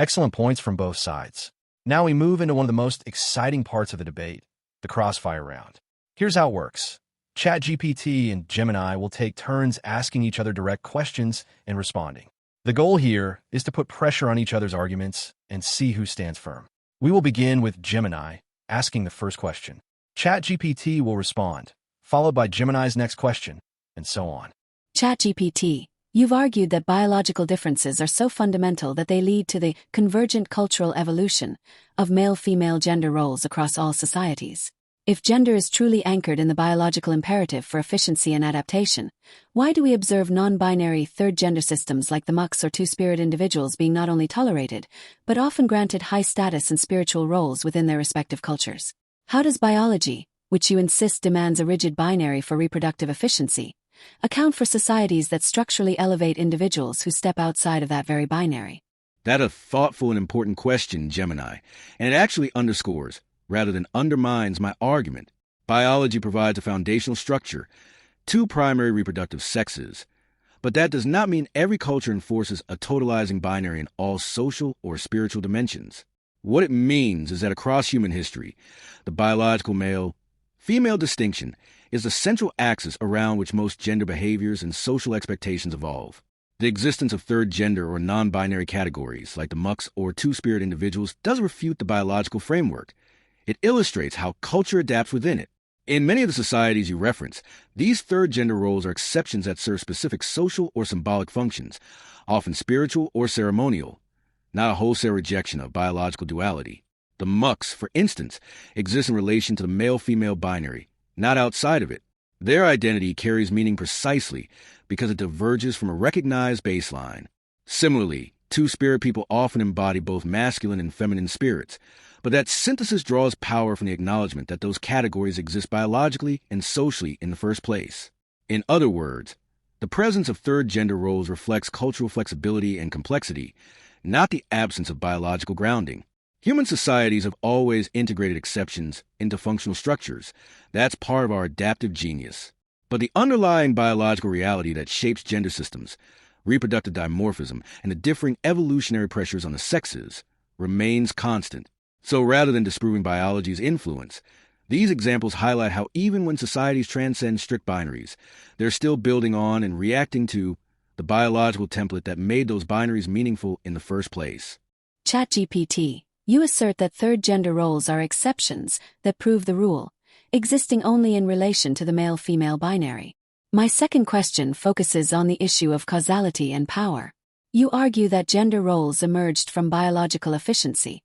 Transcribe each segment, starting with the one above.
Excellent points from both sides. Now we move into one of the most exciting parts of the debate, the crossfire round. Here's how it works. ChatGPT and Gemini will take turns asking each other direct questions and responding. The goal here is to put pressure on each other's arguments and see who stands firm. We will begin with Gemini asking the first question. ChatGPT will respond, followed by Gemini's next question, and so on. ChatGPT, you've argued that biological differences are so fundamental that they lead to the convergent cultural evolution of male-female gender roles across all societies. If gender is truly anchored in the biological imperative for efficiency and adaptation, why do we observe non-binary third-gender systems like the mux or two-spirit individuals being not only tolerated, but often granted high status and spiritual roles within their respective cultures? How does biology, which you insist demands a rigid binary for reproductive efficiency, account for societies that structurally elevate individuals who step outside of that very binary? That's a thoughtful and important question, Gemini, and it actually underscores, rather than undermines, my argument. Biology provides a foundational structure, two primary reproductive sexes, but that does not mean every culture enforces a totalizing binary in all social or spiritual dimensions. What it means is that across human history, the biological male-female distinction is the central axis around which most gender behaviors and social expectations evolve. The existence of third gender or non-binary categories, like the mux or two-spirit individuals, doesn't refute the biological framework. It illustrates how culture adapts within it. In many of the societies you reference, these third gender roles are exceptions that serve specific social or symbolic functions, often spiritual or ceremonial, not a wholesale rejection of biological duality. The mux, for instance, exists in relation to the male-female binary, not outside of it. Their identity carries meaning precisely because it diverges from a recognized baseline. Similarly, two-spirit people often embody both masculine and feminine spirits, but that synthesis draws power from the acknowledgement that those categories exist biologically and socially in the first place. In other words, the presence of third gender roles reflects cultural flexibility and complexity, not the absence of biological grounding. Human societies have always integrated exceptions into functional structures. That's part of our adaptive genius. But the underlying biological reality that shapes gender systems, reproductive dimorphism, and the differing evolutionary pressures on the sexes remains constant. So rather than disproving biology's influence, these examples highlight how even when societies transcend strict binaries, they're still building on and reacting to the biological template that made those binaries meaningful in the first place. ChatGPT, you assert that third gender roles are exceptions that prove the rule, existing only in relation to the male-female binary. My second question focuses on the issue of causality and power. You argue that gender roles emerged from biological efficiency,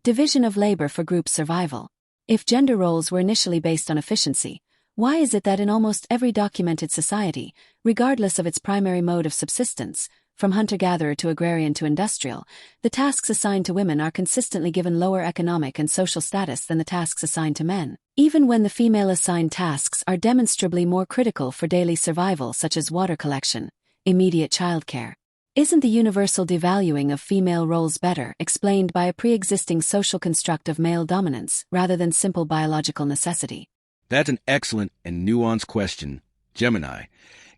division of labor for group survival. If gender roles were initially based on efficiency, why is it that in almost every documented society, regardless of its primary mode of subsistence, from hunter-gatherer to agrarian to industrial, the tasks assigned to women are consistently given lower economic and social status than the tasks assigned to men, even when the female-assigned tasks are demonstrably more critical for daily survival, such as water collection, immediate childcare? Isn't the universal devaluing of female roles better explained by a pre-existing social construct of male dominance rather than simple biological necessity? That's an excellent and nuanced question, Gemini,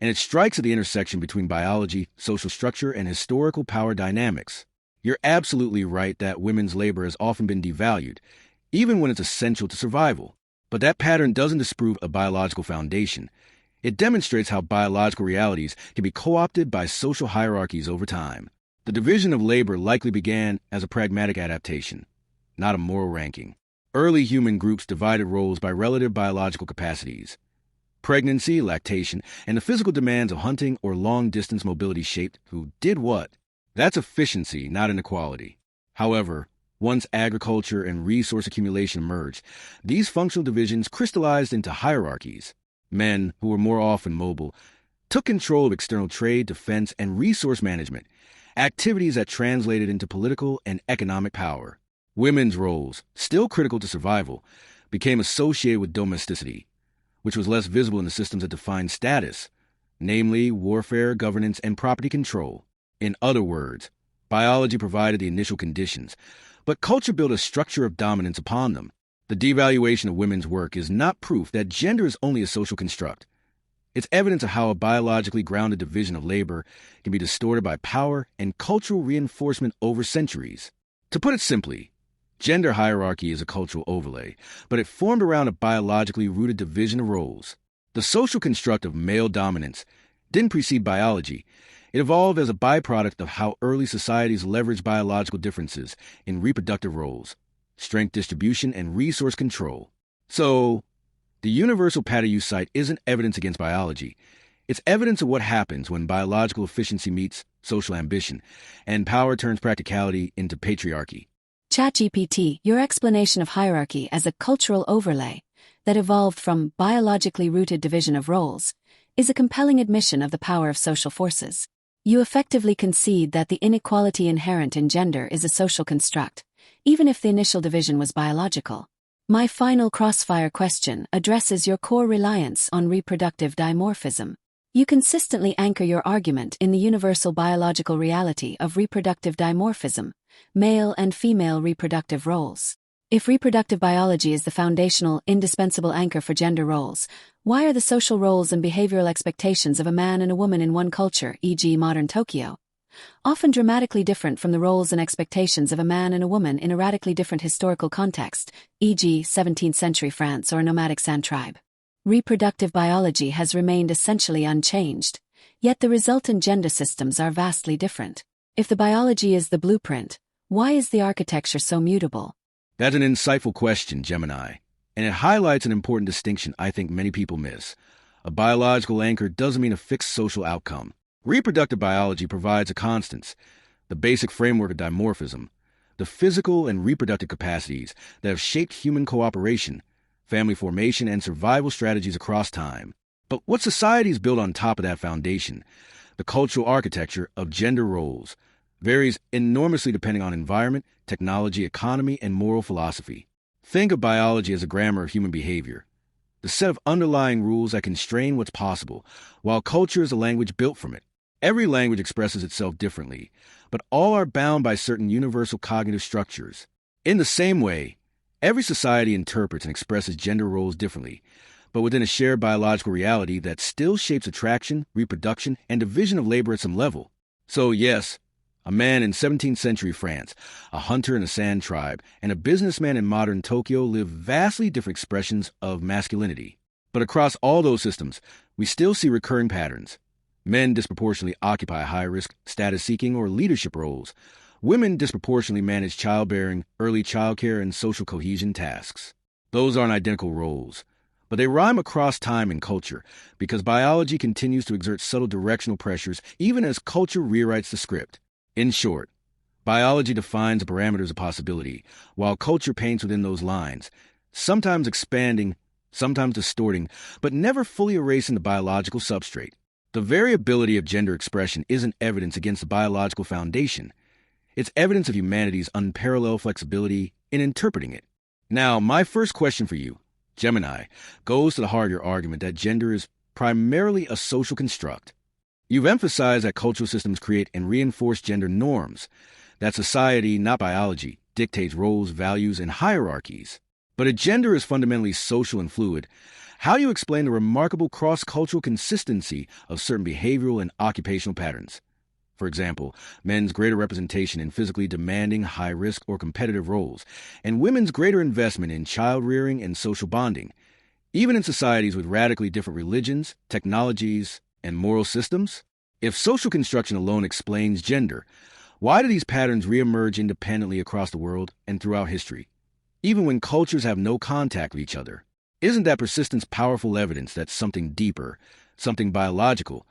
and it strikes at the intersection between biology, social structure, and historical power dynamics. You're absolutely right that women's labor has often been devalued, even when it's essential to survival. But that pattern doesn't disprove a biological foundation. It demonstrates how biological realities can be co-opted by social hierarchies over time. The division of labor likely began as a pragmatic adaptation, not a moral ranking. Early human groups divided roles by relative biological capacities. Pregnancy, lactation, and the physical demands of hunting or long-distance mobility shaped who did what. That's efficiency, not inequality. However, once agriculture and resource accumulation emerged, these functional divisions crystallized into hierarchies. Men, who were more often mobile, took control of external trade, defense, and resource management, activities that translated into political and economic power. Women's roles, still critical to survival, became associated with domesticity, which was less visible in the systems that defined status, namely warfare, governance, and property control. In other words, biology provided the initial conditions, but culture built a structure of dominance upon them. The devaluation of women's work is not proof that gender is only a social construct. It's evidence of how a biologically grounded division of labor can be distorted by power and cultural reinforcement over centuries. To put it simply, gender hierarchy is a cultural overlay, but it formed around a biologically rooted division of roles. The social construct of male dominance didn't precede biology. It evolved as a byproduct of how early societies leveraged biological differences in reproductive roles, strength distribution, and resource control. So, the universal pattern you cite isn't evidence against biology. It's evidence of what happens when biological efficiency meets social ambition, and power turns practicality into patriarchy. ChatGPT, your explanation of hierarchy as a cultural overlay that evolved from biologically rooted division of roles is a compelling admission of the power of social forces. You effectively concede that the inequality inherent in gender is a social construct, even if the initial division was biological. My final crossfire question addresses your core reliance on reproductive dimorphism. You consistently anchor your argument in the universal biological reality of reproductive dimorphism, male and female reproductive roles. If reproductive biology is the foundational, indispensable anchor for gender roles, why are the social roles and behavioral expectations of a man and a woman in one culture, e.g. modern Tokyo, often dramatically different from the roles and expectations of a man and a woman in a radically different historical context, e.g. 17th century France or a nomadic San tribe? Reproductive biology has remained essentially unchanged, yet the resultant gender systems are vastly different. If the biology is the blueprint, why is the architecture so mutable? That's an insightful question, Gemini, and it highlights an important distinction I think many people miss. A biological anchor doesn't mean a fixed social outcome. Reproductive biology provides a constants, the basic framework of dimorphism, the physical and reproductive capacities that have shaped human cooperation, family formation, and survival strategies across time. But what society is built on top of that foundation, the cultural architecture of gender roles, varies enormously depending on environment, technology, economy, and moral philosophy. Think of biology as a grammar of human behavior, the set of underlying rules that constrain what's possible, while culture is a language built from it. Every language expresses itself differently, but all are bound by certain universal cognitive structures. In the same way, every society interprets and expresses gender roles differently, but within a shared biological reality that still shapes attraction, reproduction, and division of labor at some level. So yes, a man in 17th century France, a hunter in a San tribe, and a businessman in modern Tokyo live vastly different expressions of masculinity. But across all those systems, we still see recurring patterns. Men disproportionately occupy high-risk, status-seeking, or leadership roles. Women disproportionately manage childbearing, early childcare, and social cohesion tasks. Those aren't identical roles, but they rhyme across time and culture because biology continues to exert subtle directional pressures even as culture rewrites the script. In short, biology defines the parameters of possibility, while culture paints within those lines, sometimes expanding, sometimes distorting, but never fully erasing the biological substrate. The variability of gender expression isn't evidence against the biological foundation. It's evidence of humanity's unparalleled flexibility in interpreting it. Now, my first question for you, Gemini, goes to the heart of your argument that gender is primarily a social construct. You've emphasized that cultural systems create and reinforce gender norms, that society, not biology, dictates roles, values, and hierarchies. But if gender is fundamentally social and fluid, how do you explain the remarkable cross-cultural consistency of certain behavioral and occupational patterns? For example, men's greater representation in physically demanding, high-risk, or competitive roles, and women's greater investment in child-rearing and social bonding, even in societies with radically different religions, technologies, and moral systems? If social construction alone explains gender, why do these patterns reemerge independently across the world and throughout history, even when cultures have no contact with each other? Isn't that persistence powerful evidence that something deeper, something biological,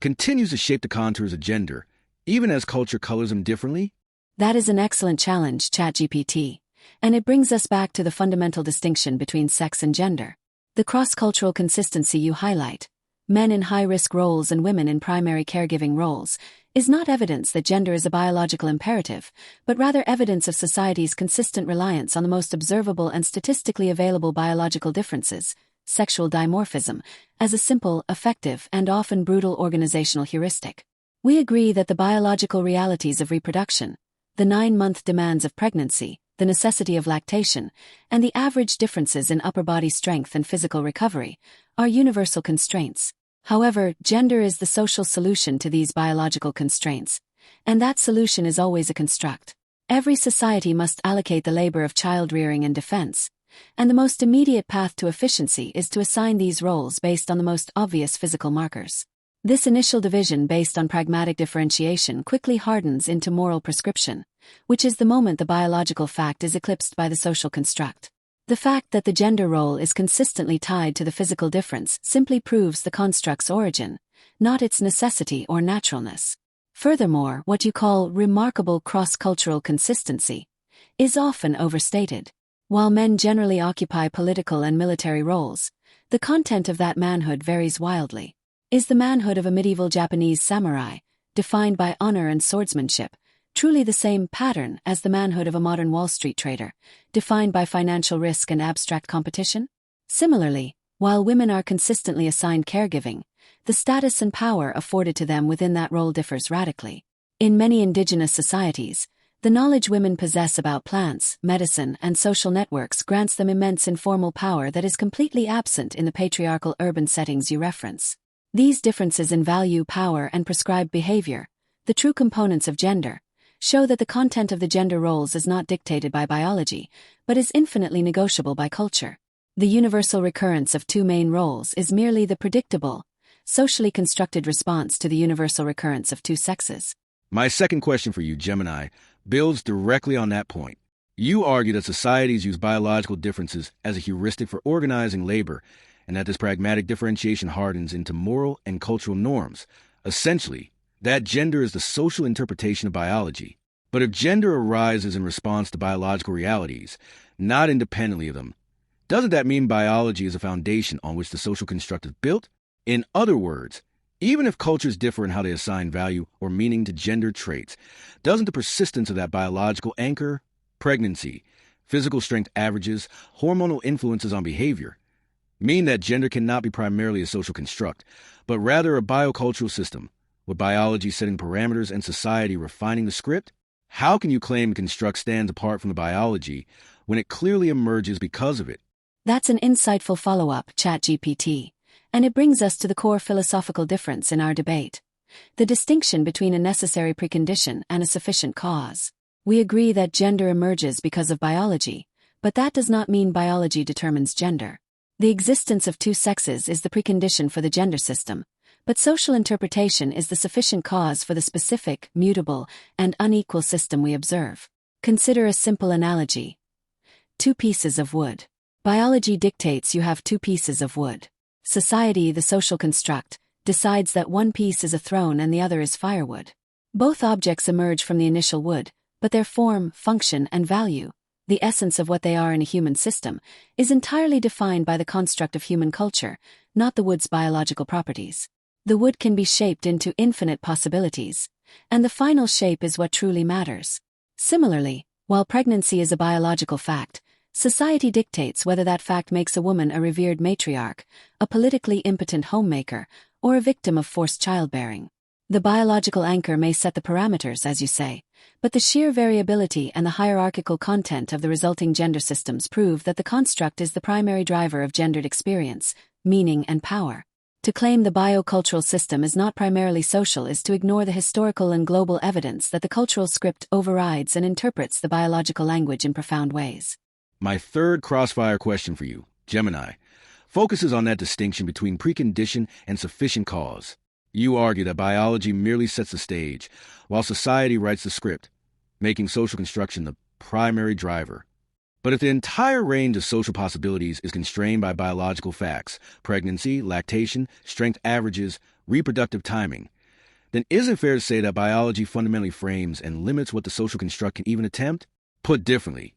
continues to shape the contours of gender, even as culture colors them differently? That is an excellent challenge, ChatGPT, and it brings us back to the fundamental distinction between sex and gender. The cross-cultural consistency you highlight, men in high-risk roles and women in primary caregiving roles, is not evidence that gender is a biological imperative, but rather evidence of society's consistent reliance on the most observable and statistically available biological differences, sexual dimorphism, as a simple, effective, and often brutal organizational heuristic. We agree that the biological realities of reproduction, the 9-month demands of pregnancy, the necessity of lactation, and the average differences in upper body strength and physical recovery, are universal constraints. However, gender is the social solution to these biological constraints, and that solution is always a construct. Every society must allocate the labor of child-rearing and defense, and the most immediate path to efficiency is to assign these roles based on the most obvious physical markers. This initial division based on pragmatic differentiation quickly hardens into moral prescription, which is the moment the biological fact is eclipsed by the social construct. The fact that the gender role is consistently tied to the physical difference simply proves the construct's origin, not its necessity or naturalness. Furthermore, what you call remarkable cross-cultural consistency is often overstated. While men generally occupy political and military roles, the content of that manhood varies wildly. Is the manhood of a medieval Japanese samurai, defined by honor and swordsmanship, truly the same pattern as the manhood of a modern Wall Street trader, defined by financial risk and abstract competition? Similarly, while women are consistently assigned caregiving, the status and power afforded to them within that role differs radically. In many indigenous societies, the knowledge women possess about plants, medicine, and social networks grants them immense informal power that is completely absent in the patriarchal urban settings you reference. These differences in value, power, and prescribed behavior, the true components of gender, show that the content of the gender roles is not dictated by biology, but is infinitely negotiable by culture. The universal recurrence of two main roles is merely the predictable, socially constructed response to the universal recurrence of two sexes. My second question for you, Gemini, builds directly on that point. You argue that societies use biological differences as a heuristic for organizing labor, and that this pragmatic differentiation hardens into moral and cultural norms. Essentially, that gender is the social interpretation of biology. But if gender arises in response to biological realities, not independently of them, doesn't that mean biology is a foundation on which the social construct is built? In other words, even if cultures differ in how they assign value or meaning to gender traits, doesn't the persistence of that biological anchor, pregnancy, physical strength averages, hormonal influences on behavior, mean that gender cannot be primarily a social construct, but rather a biocultural system, with biology setting parameters and society refining the script? How can you claim the construct stands apart from the biology when it clearly emerges because of it? That's an insightful follow-up, ChatGPT. And it brings us to the core philosophical difference in our debate. The distinction between a necessary precondition and a sufficient cause. We agree that gender emerges because of biology, but that does not mean biology determines gender. The existence of two sexes is the precondition for the gender system, but social interpretation is the sufficient cause for the specific, mutable, and unequal system we observe. Consider a simple analogy. Two pieces of wood. Biology dictates you have two pieces of wood. Society, the social construct, decides that one piece is a throne and the other is firewood. Both objects emerge from the initial wood, but their form, function, and value, the essence of what they are in a human system, is entirely defined by the construct of human culture, not the wood's biological properties. The wood can be shaped into infinite possibilities, and the final shape is what truly matters. Similarly, while pregnancy is a biological fact, society dictates whether that fact makes a woman a revered matriarch, a politically impotent homemaker, or a victim of forced childbearing. The biological anchor may set the parameters, as you say, but the sheer variability and the hierarchical content of the resulting gender systems prove that the construct is the primary driver of gendered experience, meaning, and power. To claim the biocultural system is not primarily social is to ignore the historical and global evidence that the cultural script overrides and interprets the biological language in profound ways. My third crossfire question for you, Gemini, focuses on that distinction between precondition and sufficient cause. You argue that biology merely sets the stage, while society writes the script, making social construction the primary driver. But if the entire range of social possibilities is constrained by biological facts, pregnancy, lactation, strength averages, reproductive timing, then is it fair to say that biology fundamentally frames and limits what the social construct can even attempt? Put differently,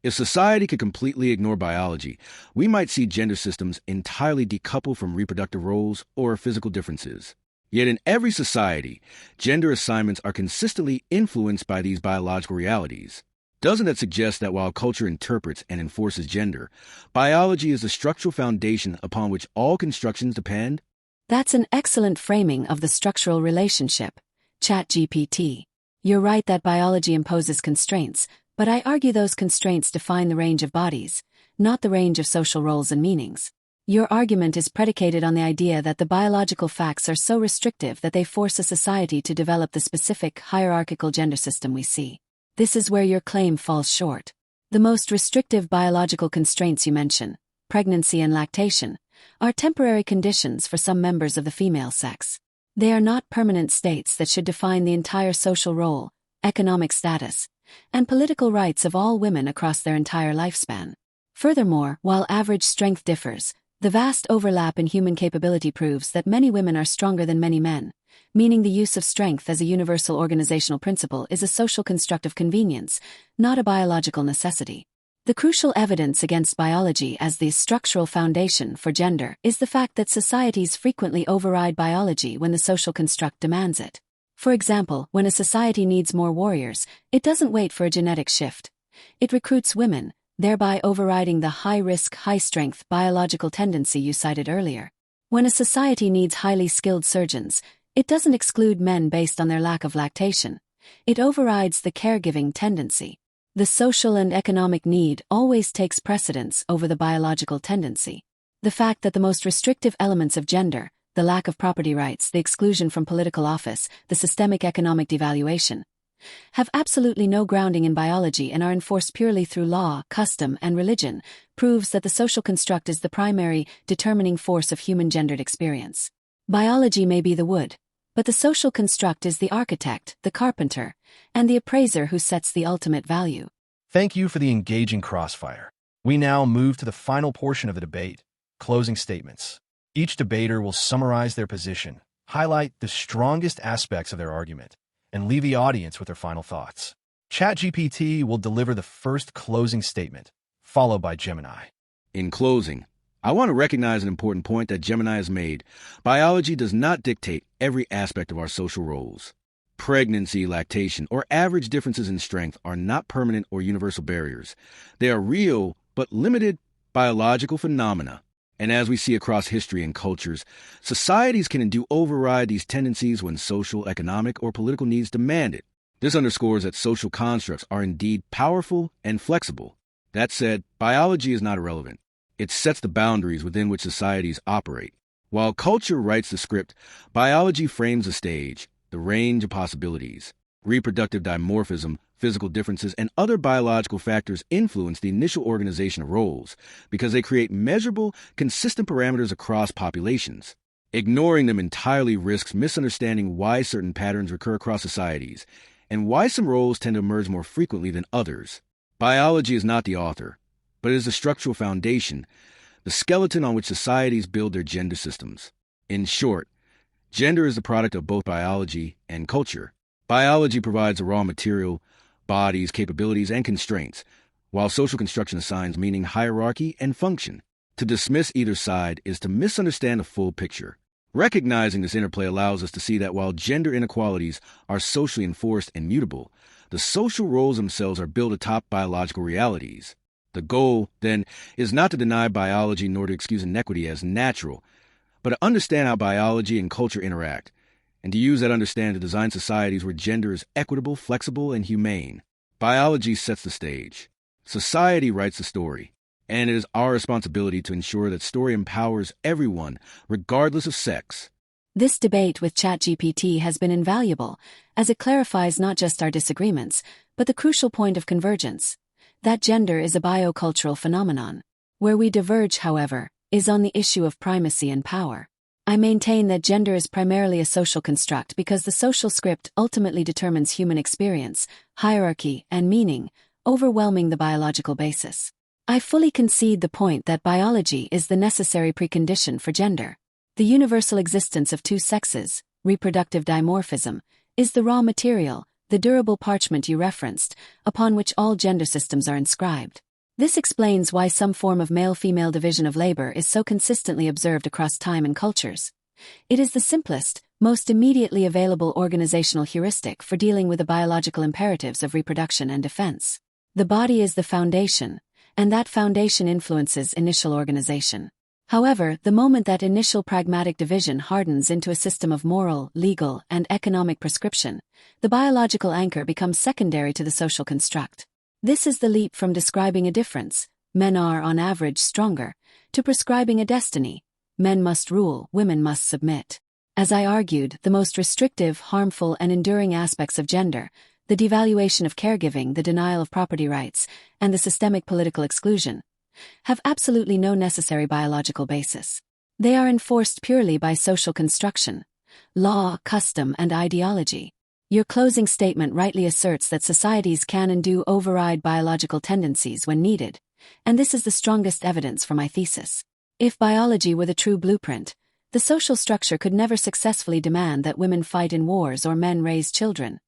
if society could completely ignore biology, we might see gender systems entirely decoupled from reproductive roles or physical differences. Yet in every society, gender assignments are consistently influenced by these biological realities. Doesn't that suggest that while culture interprets and enforces gender, biology is the structural foundation upon which all constructions depend? That's an excellent framing of the structural relationship, ChatGPT. You're right that biology imposes constraints, but I argue those constraints define the range of bodies, not the range of social roles and meanings. Your argument is predicated on the idea that the biological facts are so restrictive that they force a society to develop the specific, hierarchical gender system we see. This is where your claim falls short. The most restrictive biological constraints you mention, pregnancy and lactation, are temporary conditions for some members of the female sex. They are not permanent states that should define the entire social role, economic status, and political rights of all women across their entire lifespan. Furthermore, while average strength differs, the vast overlap in human capability proves that many women are stronger than many men, meaning the use of strength as a universal organizational principle is a social construct of convenience, not a biological necessity. The crucial evidence against biology as the structural foundation for gender is the fact that societies frequently override biology when the social construct demands it. For example, when a society needs more warriors, it doesn't wait for a genetic shift. It recruits women, thereby overriding the high-risk, high-strength biological tendency you cited earlier. When a society needs highly skilled surgeons, it doesn't exclude men based on their lack of lactation. It overrides the caregiving tendency. The social and economic need always takes precedence over the biological tendency. The fact that the most restrictive elements of gender, the lack of property rights, the exclusion from political office, the systemic economic devaluation, have absolutely no grounding in biology and are enforced purely through law, custom, and religion, proves that the social construct is the primary, determining force of human gendered experience. Biology may be the wood, but the social construct is the architect, the carpenter, and the appraiser who sets the ultimate value. Thank you for the engaging crossfire. We now move to the final portion of the debate, closing statements. Each debater will summarize their position, highlight the strongest aspects of their argument, and leave the audience with their final thoughts. ChatGPT will deliver the first closing statement, followed by Gemini. In closing, I want to recognize an important point that Gemini has made. Biology does not dictate every aspect of our social roles. Pregnancy, lactation, or average differences in strength are not permanent or universal barriers. They are real but limited biological phenomena. And as we see across history and cultures, societies can indeed override these tendencies when social, economic, or political needs demand it. This underscores that social constructs are indeed powerful and flexible. That said, biology is not irrelevant. It sets the boundaries within which societies operate. While culture writes the script, biology frames the stage, the range of possibilities. Reproductive dimorphism, physical differences, and other biological factors influence the initial organization of roles because they create measurable, consistent parameters across populations. Ignoring them entirely risks misunderstanding why certain patterns recur across societies and why some roles tend to emerge more frequently than others. Biology is not the author, but it is the structural foundation, the skeleton on which societies build their gender systems. In short, gender is the product of both biology and culture. Biology provides the raw material, bodies, capabilities, and constraints, while social construction assigns meaning, hierarchy, and function. To dismiss either side is to misunderstand the full picture. Recognizing this interplay allows us to see that while gender inequalities are socially enforced and mutable, the social roles themselves are built atop biological realities. The goal, then, is not to deny biology nor to excuse inequity as natural, but to understand how biology and culture interact, and to use that understanding to design societies where gender is equitable, flexible, and humane. Biology sets the stage. Society writes the story, and it is our responsibility to ensure that story empowers everyone, regardless of sex. This debate with ChatGPT has been invaluable, as it clarifies not just our disagreements, but the crucial point of convergence, that gender is a biocultural phenomenon. Where we diverge, however, is on the issue of primacy and power. I maintain that gender is primarily a social construct because the social script ultimately determines human experience, hierarchy, and meaning, overwhelming the biological basis. I fully concede the point that biology is the necessary precondition for gender. The universal existence of two sexes, reproductive dimorphism, is the raw material, the durable parchment you referenced, upon which all gender systems are inscribed. This explains why some form of male-female division of labor is so consistently observed across time and cultures. It is the simplest, most immediately available organizational heuristic for dealing with the biological imperatives of reproduction and defense. The body is the foundation, and that foundation influences initial organization. However, the moment that initial pragmatic division hardens into a system of moral, legal, and economic prescription, the biological anchor becomes secondary to the social construct. This is the leap from describing a difference, men are on average stronger, to prescribing a destiny, men must rule, women must submit. As I argued, the most restrictive, harmful, and enduring aspects of gender, the devaluation of caregiving, the denial of property rights, and the systemic political exclusion, have absolutely no necessary biological basis. They are enforced purely by social construction, law, custom, and ideology. Your closing statement rightly asserts that societies can and do override biological tendencies when needed, and this is the strongest evidence for my thesis. If biology were the true blueprint, the social structure could never successfully demand that women fight in wars or men raise children.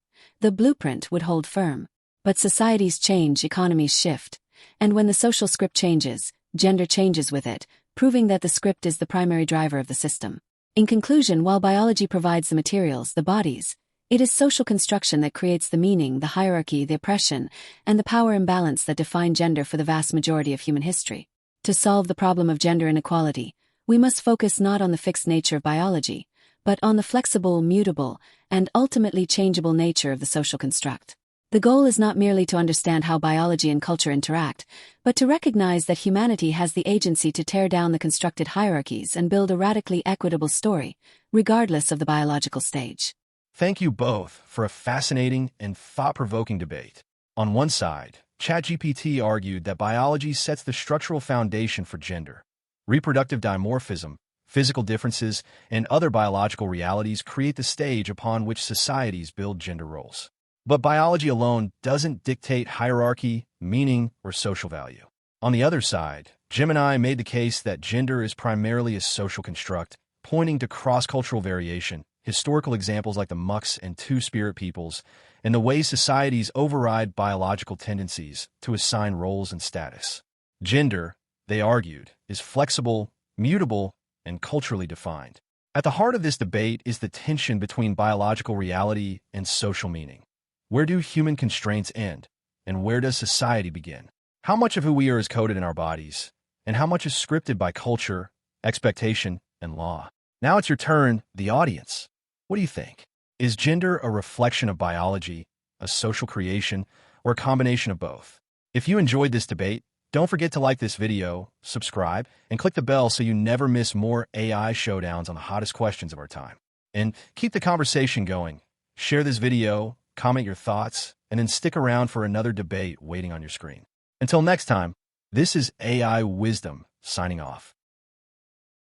The blueprint would hold firm. But societies change, economies shift, and when the social script changes, gender changes with it, proving that the script is the primary driver of the system. In conclusion, while biology provides the materials, the bodies, it is social construction that creates the meaning, the hierarchy, the oppression, and the power imbalance that define gender for the vast majority of human history. To solve the problem of gender inequality, we must focus not on the fixed nature of biology, but on the flexible, mutable, and ultimately changeable nature of the social construct. The goal is not merely to understand how biology and culture interact, but to recognize that humanity has the agency to tear down the constructed hierarchies and build a radically equitable story, regardless of the biological stage. Thank you both for a fascinating and thought-provoking debate. On one side, ChatGPT argued that biology sets the structural foundation for gender. Reproductive dimorphism, physical differences, and other biological realities create the stage upon which societies build gender roles. But biology alone doesn't dictate hierarchy, meaning, or social value. On the other side, Gemini made the case that gender is primarily a social construct, pointing to cross-cultural variation, historical examples like the Mux and Two-Spirit peoples, and the way societies override biological tendencies to assign roles and status. Gender, they argued, is flexible, mutable, and culturally defined. At the heart of this debate is the tension between biological reality and social meaning. Where do human constraints end, and where does society begin? How much of who we are is coded in our bodies, and how much is scripted by culture, expectation, and law? Now it's your turn, the audience. What do you think? Is gender a reflection of biology, a social creation, or a combination of both? If you enjoyed this debate, don't forget to like this video, subscribe, and click the bell so you never miss more AI showdowns on the hottest questions of our time. And keep the conversation going. Share this video, comment your thoughts, and then stick around for another debate waiting on your screen. Until next time, this is AI Wisdom signing off.